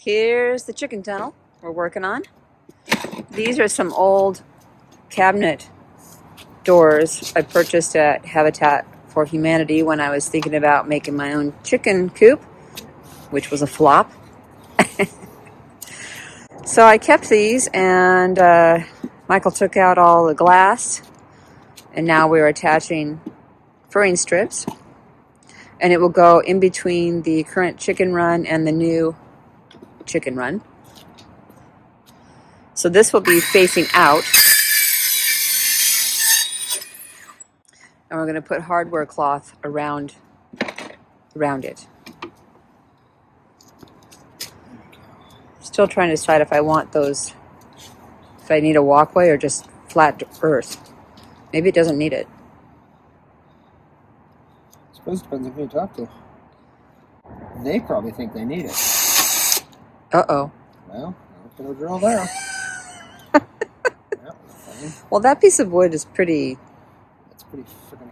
Here's the chicken tunnel we're working on. These are some old cabinet doors I purchased at Habitat for Humanity when I was thinking about making my own chicken coop, which was a flop. So I kept these, and Michael took out all the glass, and now we're attaching furring strips, and it will go in between the current chicken run and the new chicken run. So this will be facing out, and we're going to put hardware cloth around it. Still trying to decide if I want those, if I need a walkway or just flat earth. Maybe it doesn't need it. I suppose it depends on who you talk to. They probably think they need it. Uh-oh. Well, I'll put a drill there. Yep, fine. Well, that piece of wood is pretty It's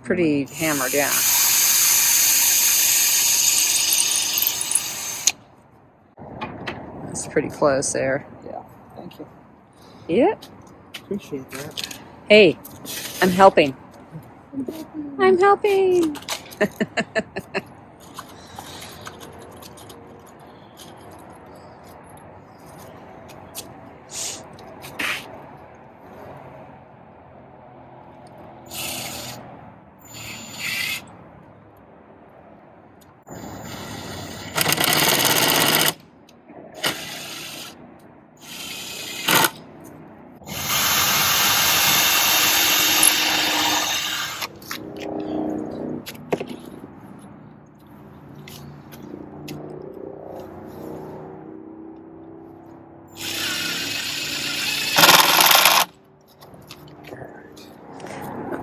pretty hammered, yeah. It's pretty close there. Yeah, thank you. Yeah. Appreciate that. Hey, I'm helping. I'm helping.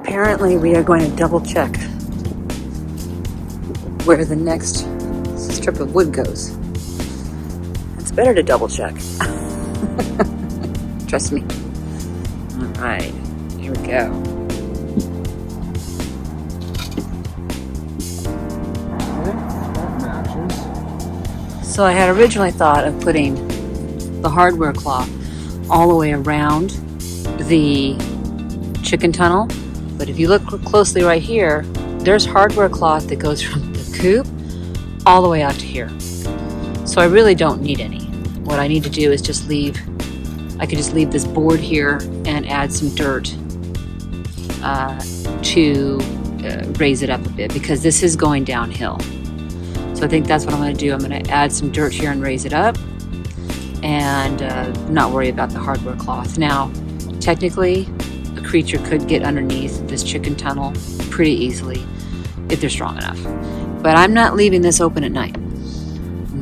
Apparently, we are going to double check where the next strip of wood goes. It's better to double check. Trust me. All right, here we go. That matches. So I had originally thought of putting the hardware cloth all the way around the chicken tunnel. But if you look closely right here, there's hardware cloth that goes from the coop all the way out to here. So I really don't need any. What I need to do is just I could just leave this board here and add some dirt to raise it up a bit, because this is going downhill. So I think that's what I'm going to do. I'm going to add some dirt here and raise it up, and not worry about the hardware cloth. Now, technically, a creature could get underneath this chicken tunnel pretty easily if they're strong enough. But I'm not leaving this open at night.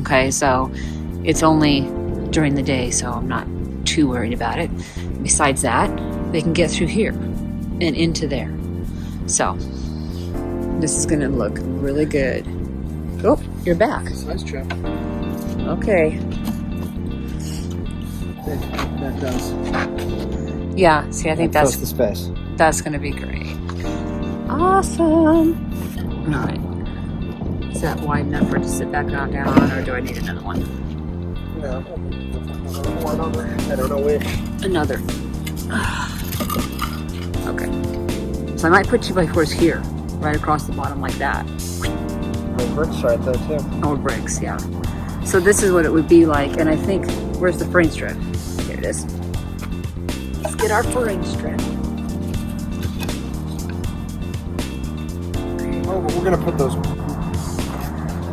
Okay, so it's only during the day, so I'm not too worried about it. Besides that, they can get through here and into there. So this is going to look really good. Oh, you're back. Size check. Okay. That does. Yeah, see, I think that's the space. That's going to be great. Awesome. All right. Is that wide enough for it to sit back down on, or do I need another one? No. One other. I don't know which. Another. Okay. So I might put 2x4s here, right across the bottom like that. The bricks right there too. Or bricks, yeah. So this is what it would be like, and I think, where's the furring strip? Here it is. Let's get our furring strip. Oh, but we're gonna put those.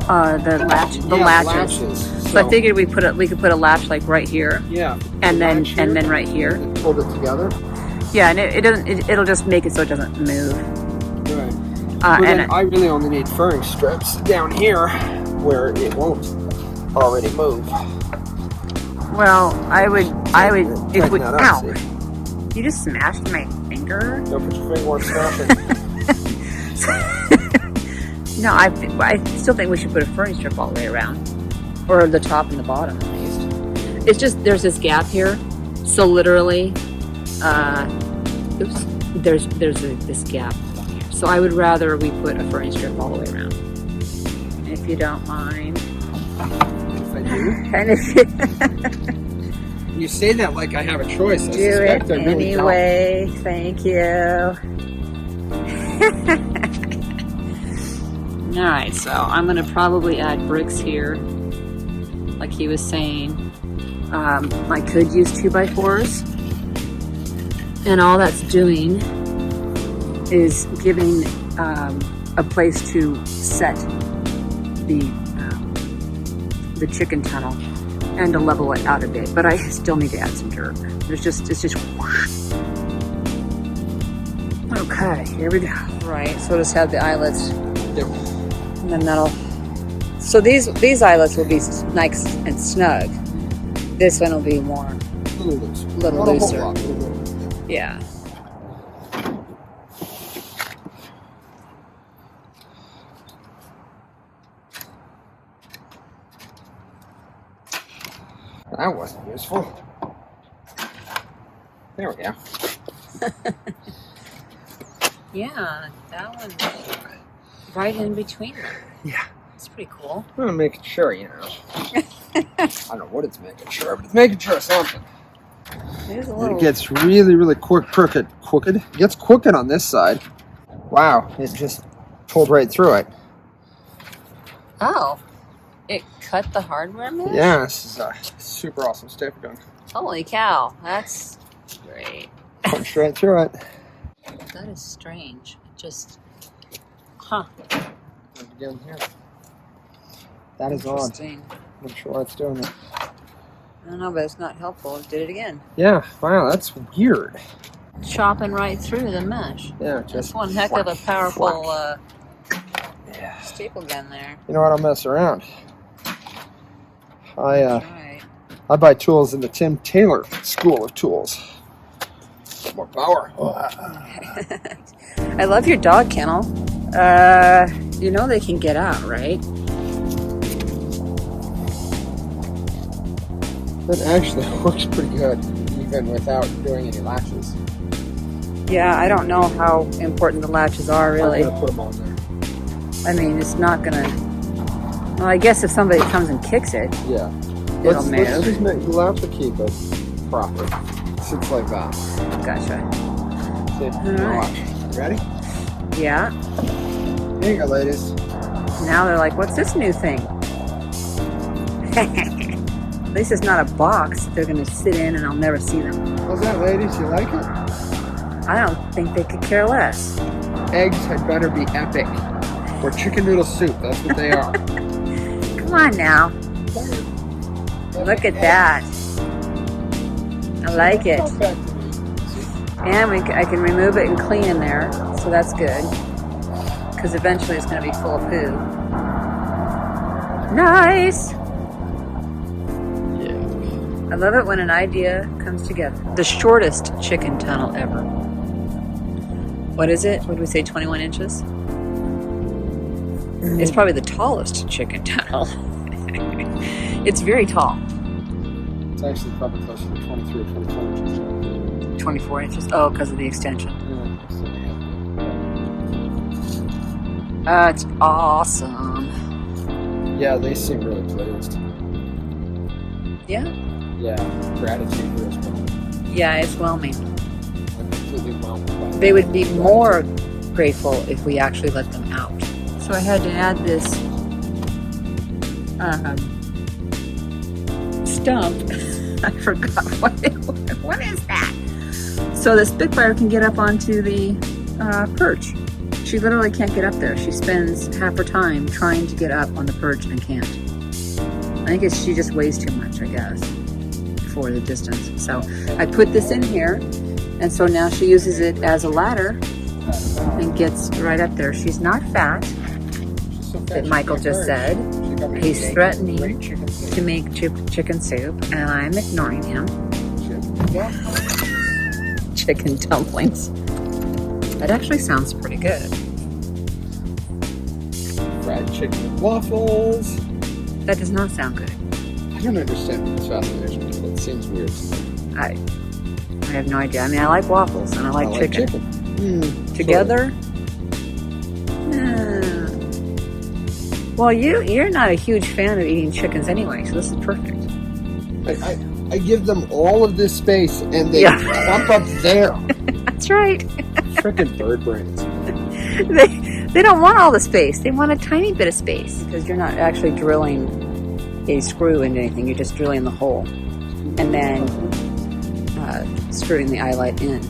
The latches. So I figured we could put a latch like right here. Yeah. And then right here. And hold it together. Yeah, and it'll just make it so it doesn't move. Right. And I really only need furring strips down here where it won't already move. Well, I would if we ow. See? You just smashed my finger. Don't put your finger on snapping. No, I still think we should put a furring strip all the way around, or the top and the bottom at least. It's just there's this gap here, so literally, there's this gap here. So I would rather we put a furring strip all the way around, if you don't mind. If I And if you say that like I have a choice, I suspect I really don't. Anyway, thank you. All right, so I'm going to probably add bricks here, like he was saying. I could use 2x4s, and all that's doing is giving a place to set the chicken tunnel and to level it out a bit. But I still need to add some dirt. It's just whoosh. Okay, here we go. Right, so just have the eyelets. Yep. And then that'll. So these eyelets will be nice and snug. This one will be more. A little looser. Little looser. Yeah. That wasn't useful. There we go. Yeah, that one right in between them. Yeah. It's pretty cool. I'm making sure, you know. I don't know what it's making sure, but it's making sure of something. There's a little... It gets really, really crooked. It gets crooked on this side. Wow, it just pulled right through it. Oh, it cut the hardware mesh? Yeah, this is a super awesome staple gun. Holy cow, that's great. Punched right through it. That is strange. It just, huh. Again here. That is odd. I'm not sure why it's doing it. I don't know, but it's not helpful. It did it again. Yeah, wow, that's weird. Chopping right through the mesh. Yeah, just one heck of a powerful staple gun there. You know what? I'll mess around. Right. I buy tools in the Tim Taylor School of Tools. More power. I love your dog kennel. You know they can get out, right? That actually works pretty good, even without doing any latches. Yeah, I don't know how important the latches are, really. I'm gonna put them on there. I mean, it's not gonna... Well, I guess if somebody comes and kicks it, yeah, it'll move. Let's just you'll have to keep it proper. Sits like that. Gotcha. See, all right. You ready? Yeah. Here you go, ladies. Now they're like, what's this new thing? At least it's not a box they're going to sit in and I'll never see them. How's that, ladies? You like it? I don't think they could care less. Eggs had better be epic. Or chicken noodle soup. That's what they are. Come on now. Look at that. I like it. And I can remove it and clean in there. So that's good. Because eventually it's going to be full of poo. Nice! I love it when an idea comes together. The shortest chicken tunnel ever. What is it? What did we say, 21 inches? It's probably the tallest chicken tunnel. It's very tall. It's actually probably closer to 23 or 24 inches. 24 inches? Oh, because of the extension. It's awesome. Yeah, they seem really pleased. Yeah? Yeah, gratitude for this one. Yeah, it's whelming. I'm completely whelmed by They would be more grateful if we actually let them out. So I had to add this stump. I forgot what is that? So the Spitfire can get up onto the perch. She literally can't get up there. She spends half her time trying to get up on the perch and can't. I think she just weighs too much, I guess, for the distance. So I put this in here, and so now she uses it as a ladder and gets right up there. She's not fat, that Michael just said. He's threatening to make chicken soup, and I'm ignoring him. Chicken dumplings. That actually sounds pretty good. Fried chicken and waffles. That does not sound good. I don't understand this fascination with it. It seems weird to me. I have no idea. I mean, I like waffles and I like chicken. Together? Well, you're not a huge fan of eating chickens anyway, so this is perfect. I give them all of this space, and they clump up there. That's right. Frickin' bird brains. They don't want all the space. They want a tiny bit of space because you're not actually drilling a screw into anything. You're just drilling the hole and then screwing the eyelight in.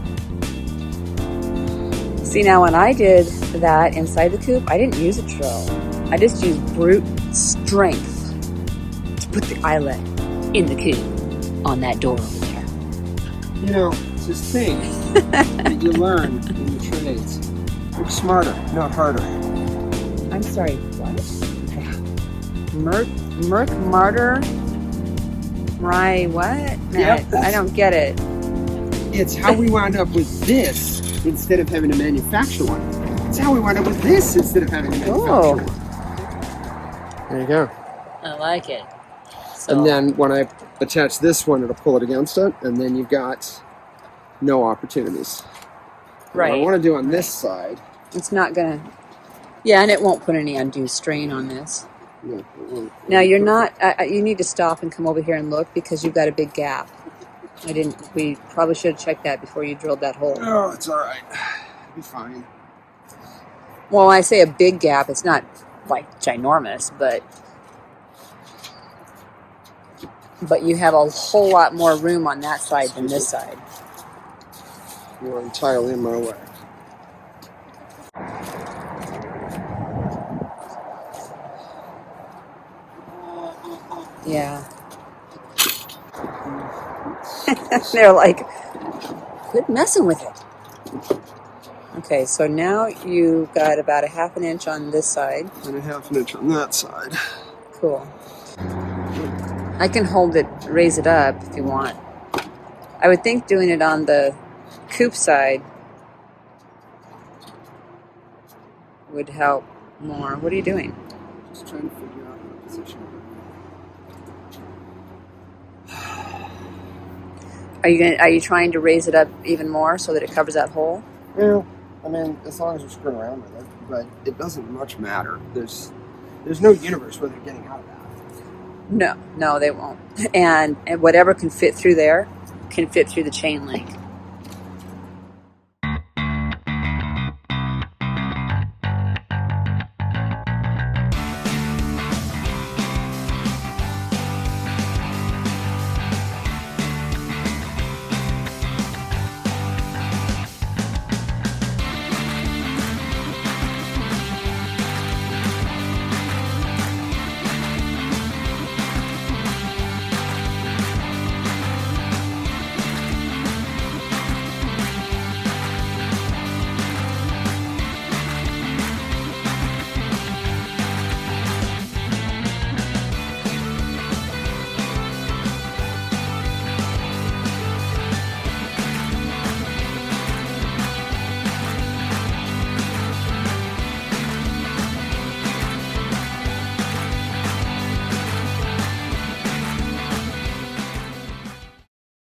See, now when I did that inside the coop, I didn't use a drill. I just used brute strength to put the eyelet in the coop on that door over there. You know, it's this thing that you learn in the trades. Work smarter, not harder. I'm sorry, what? Merc Martyr? Right, what? Yep, I don't get it. It's how we wound up with this instead of having to manufacture one. It's how we wound up with this instead of having to manufacture one. There you go. I like it. So, and then when I attach this one, it'll pull it against it, and then you've got no opportunities. right. What I want to do on this side. It's not going to... Yeah, and it won't put any undue strain on this. No, it won't. Now, you're not... you need to stop and come over here and look because you've got a big gap. We probably should have checked that before you drilled that hole. Oh, it's all right. It'll be fine. Well, when I say a big gap, it's not like ginormous, but you have a whole lot more room on that side than this side. You're entirely in my way. Yeah. They're like, quit messing with it. Okay, so now you've got about a ½ inch on this side. And a ½ inch on that side. Cool. I can hold it, raise it up if you want. I would think doing it on the coop side would help more. What are you doing? Just trying to figure out the position. Are you trying to raise it up even more so that it covers that hole? Well, I mean, as long as we're screwing around with it, but it doesn't much matter. There's no universe where they're getting out of that. No, they won't. And whatever can fit through there can fit through the chain link.